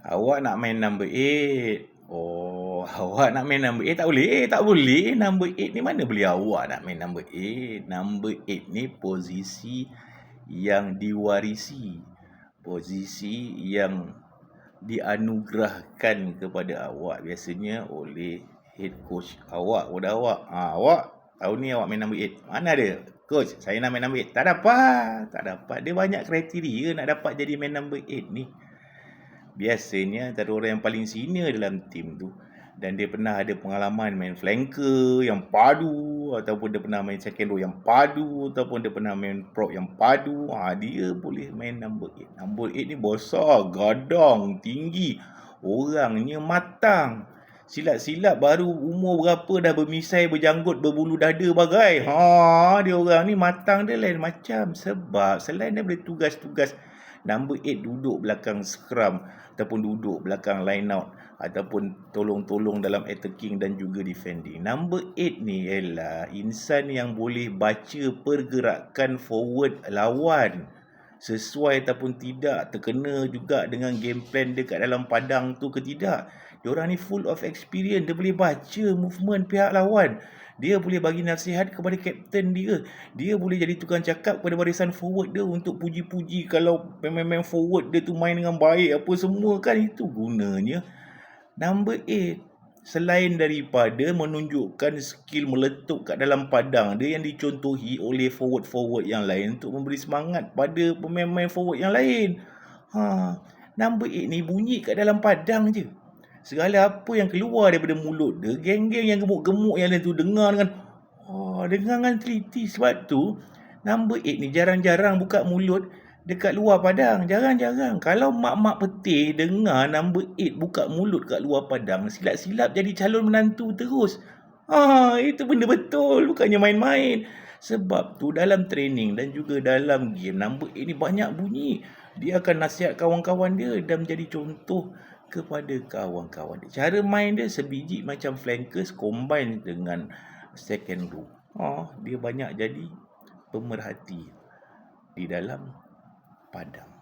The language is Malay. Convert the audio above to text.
Awak nak main number 8. Oh, awak nak main number 8 tak boleh. Tak boleh. Number 8 ni mana boleh awak nak main number 8. Number 8 ni posisi yang diwarisi. Posisi yang dianugerahkan kepada awak biasanya oleh head coach awak, kepada awak. Awak tahun ni awak main number 8. Mana ada? Coach, saya nak main number 8. Tak dapat. Tak dapat. Dia banyak kriteria nak dapat jadi main number 8 ni. Biasanya antara orang yang paling senior dalam tim tu, dan dia pernah ada pengalaman main flanker yang padu, ataupun dia pernah main second row yang padu, ataupun dia pernah main prop yang padu, dia boleh main number 8. Number 8 ni besar, gadang, tinggi, orangnya matang. Silap-silap baru umur berapa dah bermisai, berjanggut, berbulu dada bagai. Dia orang ni matang dia lain macam. Sebab selain daripada tugas-tugas number 8 duduk belakang scrum, ataupun duduk belakang line out, ataupun tolong-tolong dalam attacking dan juga defending. Number 8 ni ialah insan yang boleh baca pergerakan forward lawan sesuai ataupun tidak, terkena juga dengan game plan dia kat dalam padang tu ke tidak. Diorang ni full of experience. Dia boleh baca movement pihak lawan. Dia boleh bagi nasihat kepada kapten dia. Dia boleh jadi tukang cakap kepada barisan forward dia untuk puji-puji kalau pemain-pemain forward dia tu main dengan baik apa semua kan. Itu gunanya number 8. Selain daripada menunjukkan skill meletup kat dalam padang dia yang dicontohi oleh forward-forward yang lain untuk memberi semangat pada pemain-pemain forward yang lain. Number 8 ni bunyi kat dalam padang je. Segala apa yang keluar daripada mulut dia, geng-geng yang gemuk-gemuk yang lain tu dengar dengan teliti. Sebab tu number 8 ni jarang-jarang buka mulut dekat luar padang. Jarang-jarang. Kalau mak-mak peti dengar number 8 buka mulut kat luar padang, silap-silap jadi calon menantu terus. Itu benda betul, bukannya main-main. Sebab tu dalam training dan juga dalam game, number 8 ni banyak bunyi. Dia akan nasihat kawan-kawan dia dan menjadi contoh kepada kawan-kawan dia. Cara main dia sebiji macam flankers combine dengan second row. Dia banyak jadi pemerhati di dalam padang.